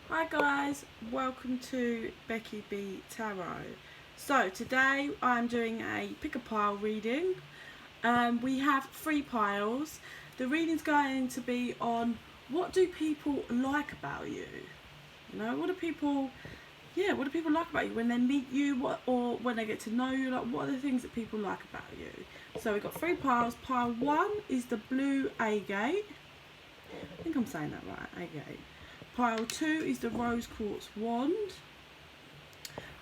Hi guys, welcome to Becky B Tarot. So today I'm doing a pick a pile reading. We have 3 piles. The reading's going to be on what do people like about you? You know, what do people like about you when they meet you, or when they get to know you? Like, what are the things that people like about you? So we've got 3 piles. Pile 1 is the blue agate. I think I'm saying that right, agate. Pile 2 is the rose quartz wand.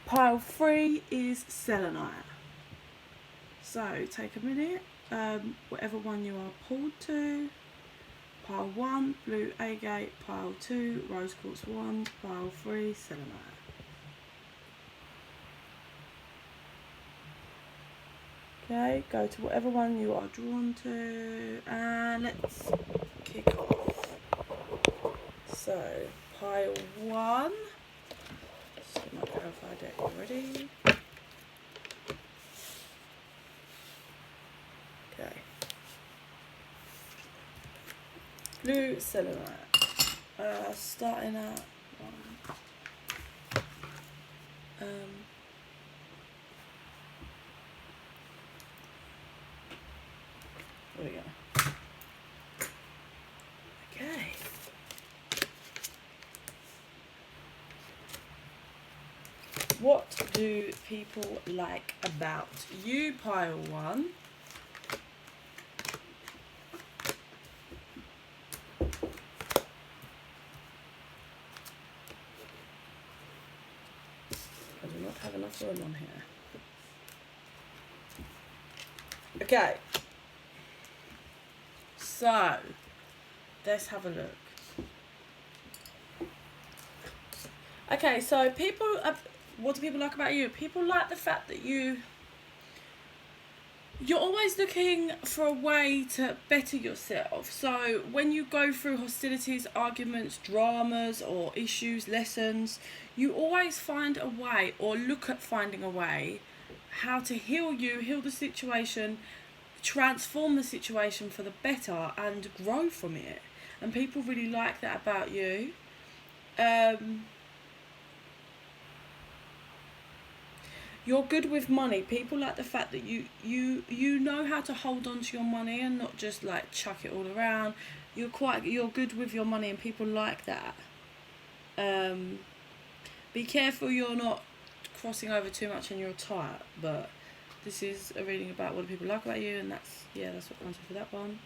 Pile 3 is selenite. So take a minute, whatever one you are pulled to. Pile 1, blue agate. Pile 2, rose quartz wand. Pile 3, selenite. Okay, go to whatever one you are drawn to, and let's kick off. So, pile 1. So my clarify deck already. Okay. Blue selenite. Starting at 1. There we go. Okay. What do people like about you, pile 1? I do not have enough room on here. Okay. So, let's have a look. Okay, so what do people like about you? People like the fact that you're always looking for a way to better yourself. So when you go through hostilities, arguments, dramas, or issues, lessons, you always find a way, or look at finding a way, how to heal the situation, transform the situation for the better, and grow from it. And people really like that about you. You're good with money. People like the fact that you know how to hold on to your money and not just like chuck it all around. You're good with your money, and people like that. Be careful you're not crossing over too much and you're tight, but this is a reading about what do people like about you, and that's what the answer for that one.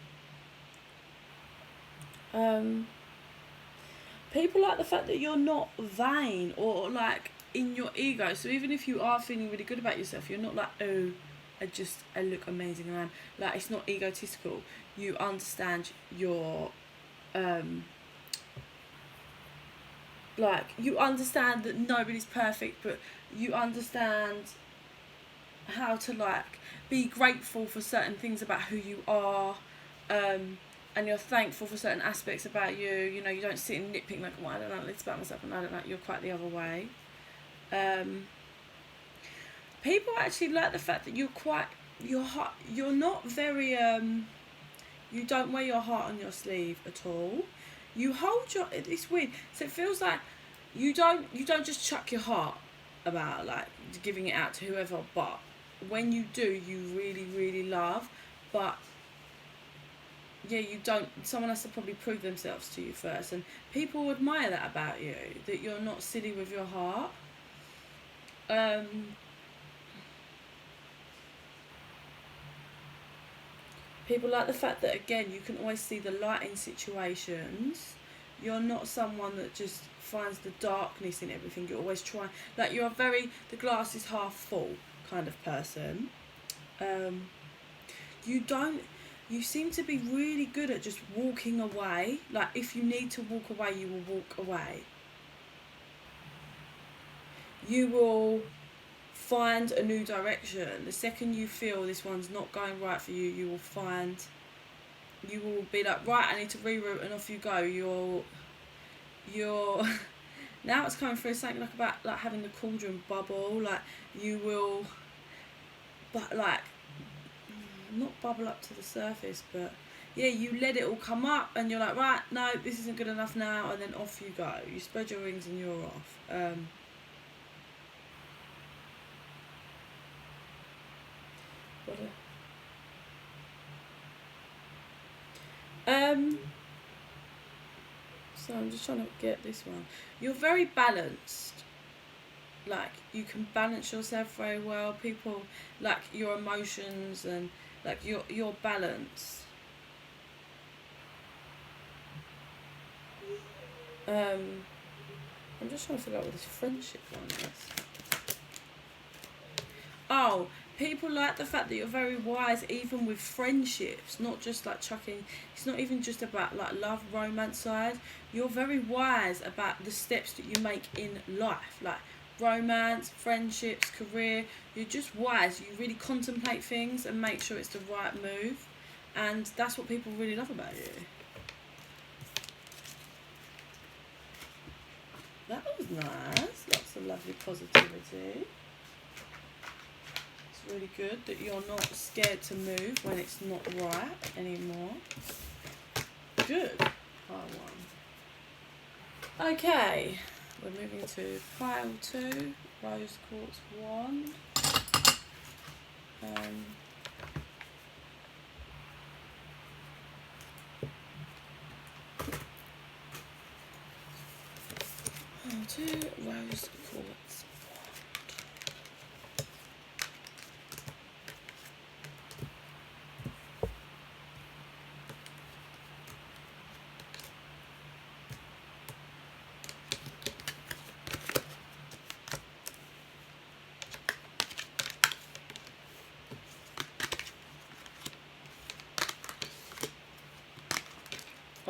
People like the fact that you're not vain or like in your ego. So even if you are feeling really good about yourself, you're not like, oh, I look amazing around. Like, it's not egotistical. You understand your like, you understand that nobody's perfect, but you understand how to like be grateful for certain things about who you are, and you're thankful for certain aspects about you. You know, you don't sit and nitpick like, well, I don't like this about myself, and I don't like. You're quite the other way. People actually like the fact that you're not very you don't wear your heart on your sleeve at all. You hold your, it's weird, so it feels like you don't just chuck your heart about like giving it out to whoever, but when you do, you really, really love. But yeah, you don't, someone has to probably prove themselves to you first, and people admire that about you, that you're not silly with your heart. People like the fact that, again, you can always see the light in situations. You're not someone that just finds the darkness in everything. You're always trying, like, you're a very, the glass is half full kind of person. You seem to be really good at just walking away. Like, if you need to walk away, you will walk away. You will find a new direction. The second you feel this one's not going right for you, you will be like, right, I need to reroute, and off you go. You're now it's coming through something like about like having the cauldron bubble. Like, you will, but like, not bubble up to the surface, but yeah, you let it all come up and you're like, right, no, this isn't good enough now, and then off you go. You spread your wings and you're off. So I'm just trying to get this one. You're very balanced. Like, you can balance yourself very well. People like your emotions, and like your balance. I'm just trying to figure out what this friendship one is. Oh, people like the fact that you're very wise even with friendships, not just like chucking. It's not even just about like love, romance side. You're very wise about the steps that you make in life, like romance, friendships, career. You're just wise. You really contemplate things and make sure it's the right move, and that's what people really love about you. That was nice. Lots of lovely positivity. It's really good that you're not scared to move when it's not right anymore. Good. Pile one. Okay. We're moving to pile 2. Rose quartz 1. Pile 2. Rose quartz 1.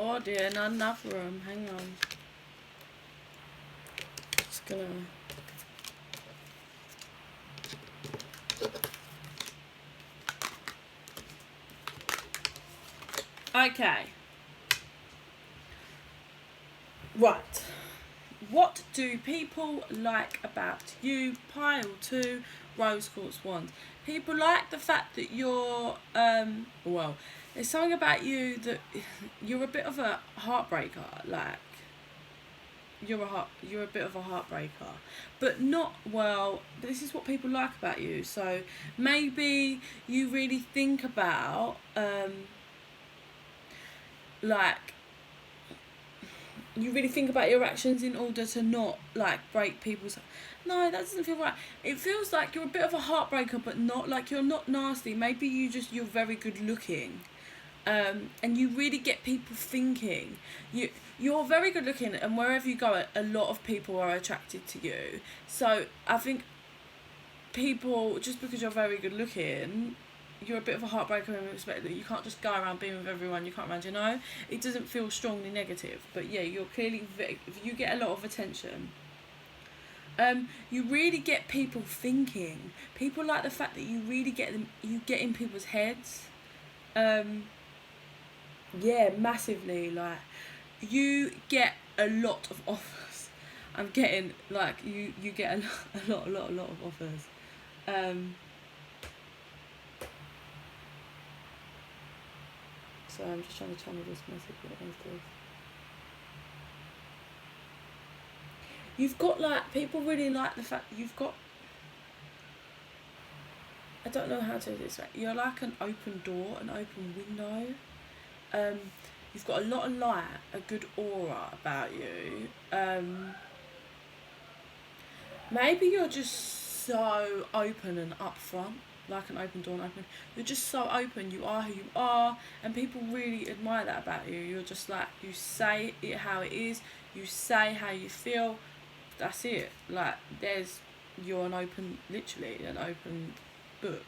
Oh dear, not enough room. Hang on. Just gonna. Okay. Right. What do people like about you? Pile 2, rose quartz 1. People like the fact that you're, well, there's something about you that you're a bit of a heartbreaker. Like, you're a bit of a heartbreaker, but not well. This is what people like about you. So maybe you really think about, like, you really think about your actions in order to not like break people's. No, that doesn't feel right. It feels like you're a bit of a heartbreaker, but not like you're not nasty. Maybe you're very good looking, and you really get people thinking. You're very good looking, and wherever you go, a lot of people are attracted to you. So I think people, just because you're very good looking, you're a bit of a heartbreaker in respect that you can't just go around being with everyone you can't around, you know? It doesn't feel strongly negative, but yeah, you're clearly, you get a lot of attention. You really get people thinking. People like the fact that you really get in people's heads. Yeah, massively. Like, you get a lot of offers. I'm getting, like, you get a lot of offers. So I'm just trying to channel this message. What is this? You've got, like, people really like the fact that you've got, I don't know how to do this, right? You're like an open door, an open window. You've got a lot of light, a good aura about you. Maybe you're just so open and upfront, like an open door and open. You're just so open. You are who you are, and people really admire that about you. You're just like, you say it how it is. You say how you feel. That's it. Like, you're an open, literally an open book.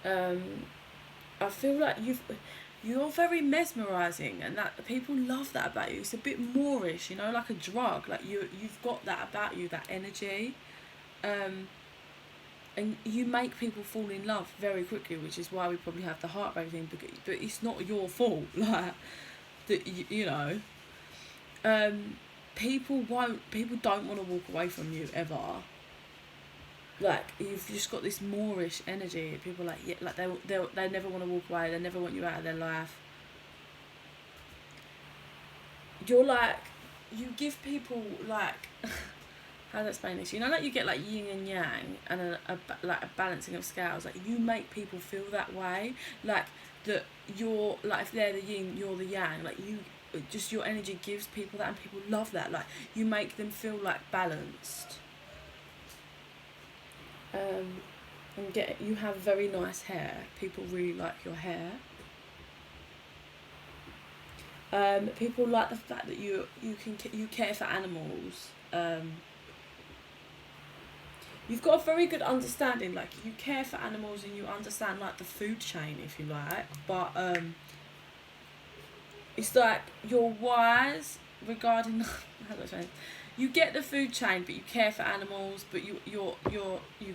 I feel like you're very mesmerising, and that people love that about you. It's a bit Moorish, you know, like a drug. Like, you've got that about you, that energy, and you make people fall in love very quickly, which is why we probably have the heartbreak thing. But it's not your fault, like that. You know, people don't want to walk away from you ever. like you've just got this Moorish energy. People like, yeah, like they never want to walk away. They never want you out of their life. You're like, you give people like, how do I explain this? You know, like you get like yin and yang and like a balancing of scales. Like you make people feel that way. Like that you're like, if they're the yin, you're the yang. Like you, just your energy gives people that, and people love that. Like you make them feel like balanced. And you have very nice hair. People really like your hair. People like the fact that you care for animals. You've got a very good understanding. Like you care for animals and you understand like the food chain, if you like. But it's like you're wise regarding how do I say? You get the food chain, but you care for animals. But you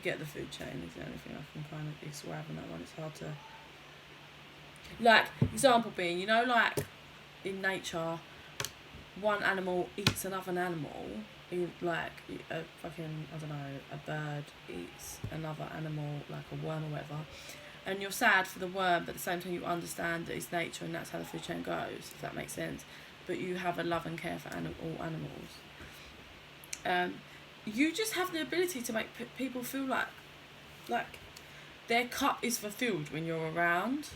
get the food chain. Is the only thing I can kind of describe on that one. It's hard to. Like example being, you know, like in nature, one animal eats another animal. Like a fucking, I don't know, a bird eats another animal, like a worm or whatever. And you're sad for the worm, but at the same time you understand that it's nature and that's how the food chain goes, if that makes sense. But you have a love and care for all animals. You just have the ability to make people feel like their cup is fulfilled when you're around.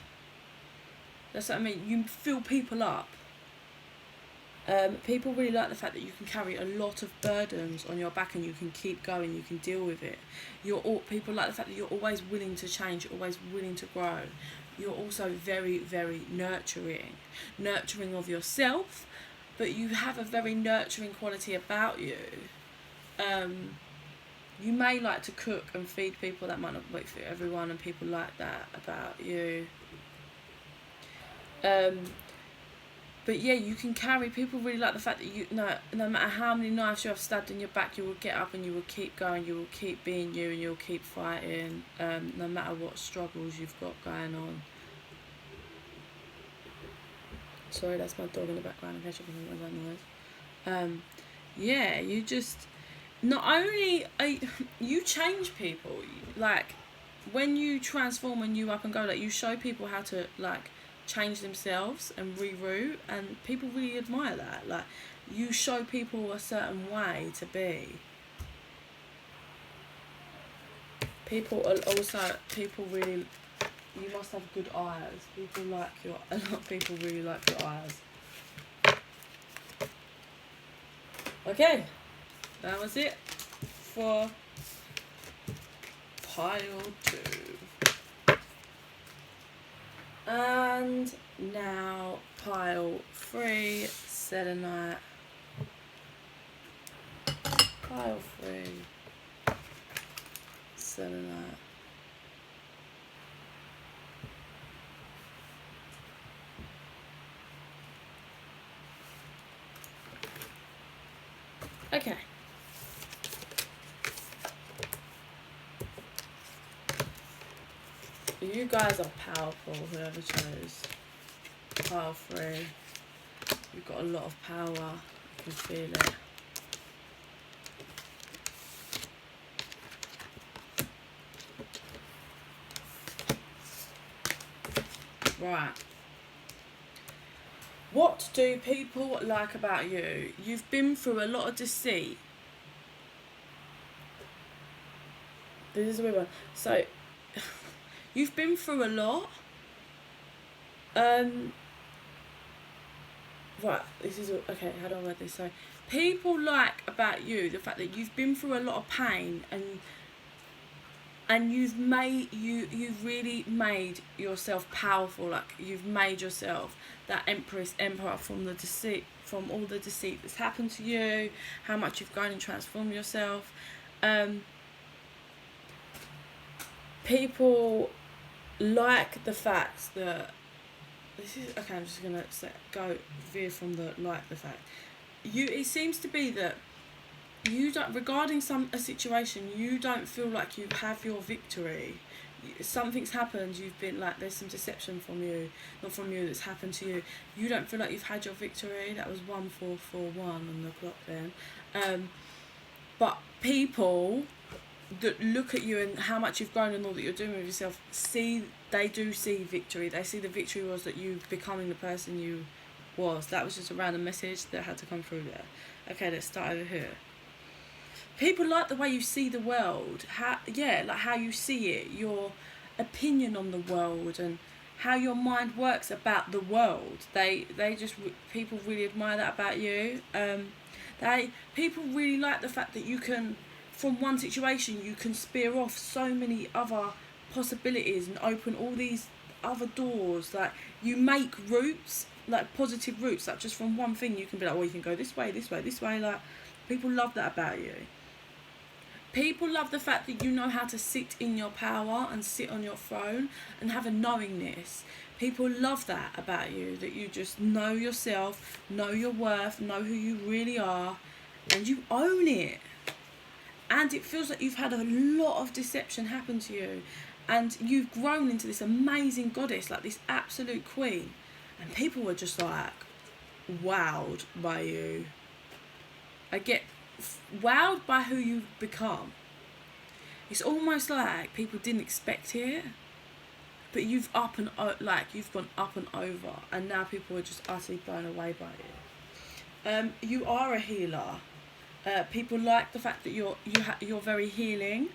That's what I mean. You fill people up. People really like the fact that you can carry a lot of burdens on your back and you can keep going, you can deal with it. People like the fact that you're always willing to change, you're always willing to grow. You're also very, very nurturing of yourself, but you have a very nurturing quality about you. You may like to cook and feed people. That might not work for everyone, and people like that about you. But yeah, you can carry. People really like the fact that you know, no matter how many knives you have stabbed in your back, you will get up and you will keep going. You will keep being you, and you'll keep fighting. No matter what struggles you've got going on. Sorry, that's my dog in the background. In case you can hear that noise. Yeah, you just not only you change people. Like when you transform and you up and go, like you show people how to like change themselves and reroute, and people really admire that. Like you show people a certain way to be. People really, you must have good eyes. A lot of people really like your eyes. Okay, that was it for pile 2. And now pile 3, Selenite. Pile 3, Selenite. Okay. You guys are powerful, whoever chose pile 3. You've got a lot of power. I can feel it. Right. What do people like about you? You've been through a lot of deceit. This is a weird one. So, you've been through a lot. Right, this is okay. How do I word this? So, people like about you the fact that you've been through a lot of pain, and you've really made yourself powerful. Like you've made yourself that emperor from all the deceit that's happened to you. How much you've grown and transformed yourself. People like the fact that this is okay. I'm just gonna veer from the fact. It seems to be that you don't, regarding a situation, you don't feel like you have your victory. Something's happened. You've been like, there's some deception from you, not from you, that's happened to you. You don't feel like you've had your victory. That was 1441 on the clock then. But people that look at you and how much you've grown and all that you're doing with yourself, they do see victory. They see the victory was that you becoming the person you was. That was just a random message that had to come through there. Okay, let's start over here. People like the way you see the world. How you see it, your opinion on the world, and how your mind works about the world. People really admire that about you. People really like the fact that you can, from one situation, you can spear off so many other possibilities and open all these other doors. Like, you make routes, like positive routes, like just from one thing you can be like, well, you can go this way, this way, this way. Like, people love that about you. People love the fact that you know how to sit in your power and sit on your throne and have a knowingness. People love that about you, that you just know yourself, know your worth, know who you really are, and you own it. And it feels like you've had a lot of deception happen to you, and you've grown into this amazing goddess, like this absolute queen. And people were just like wowed by you. I get wowed by who you've become. It's almost like people didn't expect it, but you've gone up and over, and now people are just utterly blown away by it. You are a healer. People like the fact that you're very healing.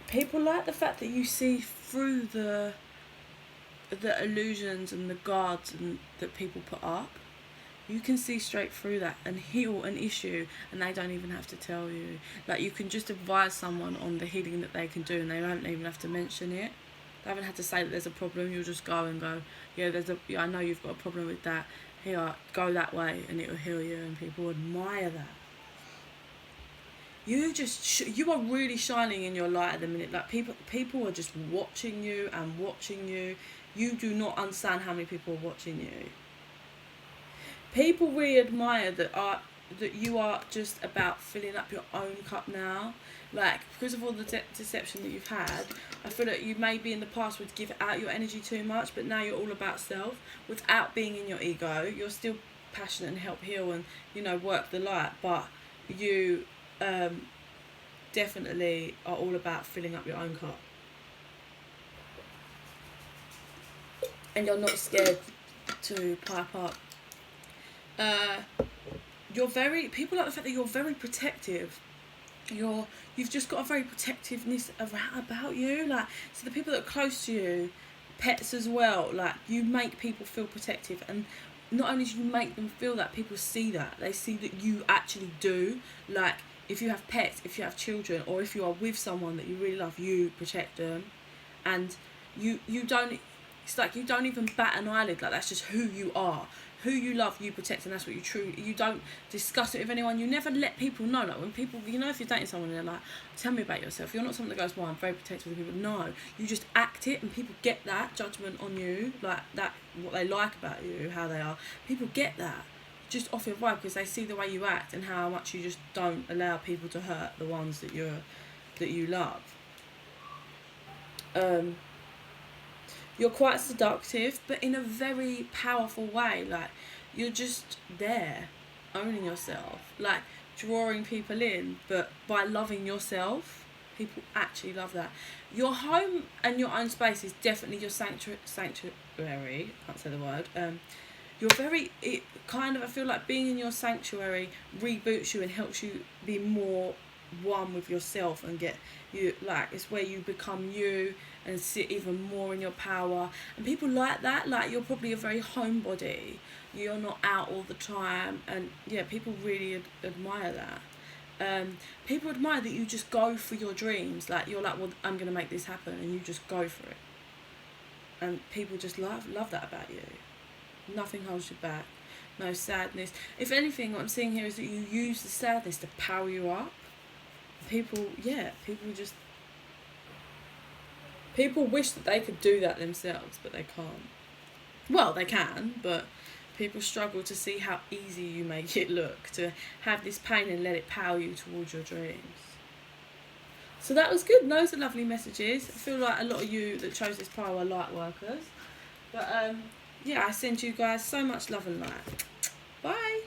People like the fact that you see through the illusions and the guards that people put up. You can see straight through that and heal an issue, and they don't even have to tell you. Like, you can just advise someone on the healing that they can do, and they don't even have to mention it. They haven't had to say that there's a problem. You'll just go and go, I know you've got a problem with that. Here, go that way, and it will heal you. And people admire that. You are really shining in your light at the minute. Like, people are just watching you and watching you. You do not understand how many people are watching you. People really admire that you are just about filling up your own cup now. Like, because of all the deception that you've had, I feel like you maybe in the past would give out your energy too much, but now you're all about self without being in your ego. You're still passionate and help heal and, work the light, but you definitely are all about filling up your own cup. And you're not scared to pipe up. People like the fact that you're very protective. You've just got a very protectiveness about you. Like, so the people that are close to you, pets as well, like, you make people feel protective. And not only do you make them feel that, people see that. They see that you actually do. Like, if you have pets, if you have children, or if you are with someone that you really love, you protect them. And you don't, it's like you don't even bat an eyelid. Like, that's just who you are. Who you love, you protect, and that's what you don't discuss it with anyone. You never let people know. Like, when people, if you're dating someone and they're like, tell me about yourself, you're not someone that goes, well, I'm very protective of people. No, you just act it, and people get that judgment on you, like that, what they like about you, how they are. People get that just off your vibe, because they see the way you act and how much you just don't allow people to hurt the ones that you love. You're quite seductive, but in a very powerful way. Like, you're just there, owning yourself, like drawing people in, but by loving yourself, people actually love that. Your home and your own space is definitely your sanctuary. I can't say the word. I feel like being in your sanctuary reboots you and helps you be more one with yourself and get you, like, it's where you become you and sit even more in your power. And people like that. Like, you're probably a very homebody. You're not out all the time, and people really admire that. People admire that you just go for your dreams. Like, you're like, well, I'm gonna make this happen, and you just go for it. And people just love that about you. Nothing holds you back. No sadness. If anything, what I'm seeing here is that you use the sadness to power you up. People wish that they could do that themselves, but they can't. Well, they can, but people struggle to see how easy you make it look, to have this pain and let it power you towards your dreams. So that was good. Those are lovely messages. I feel like a lot of you that chose this pile are light workers. But I send you guys so much love and light. Bye.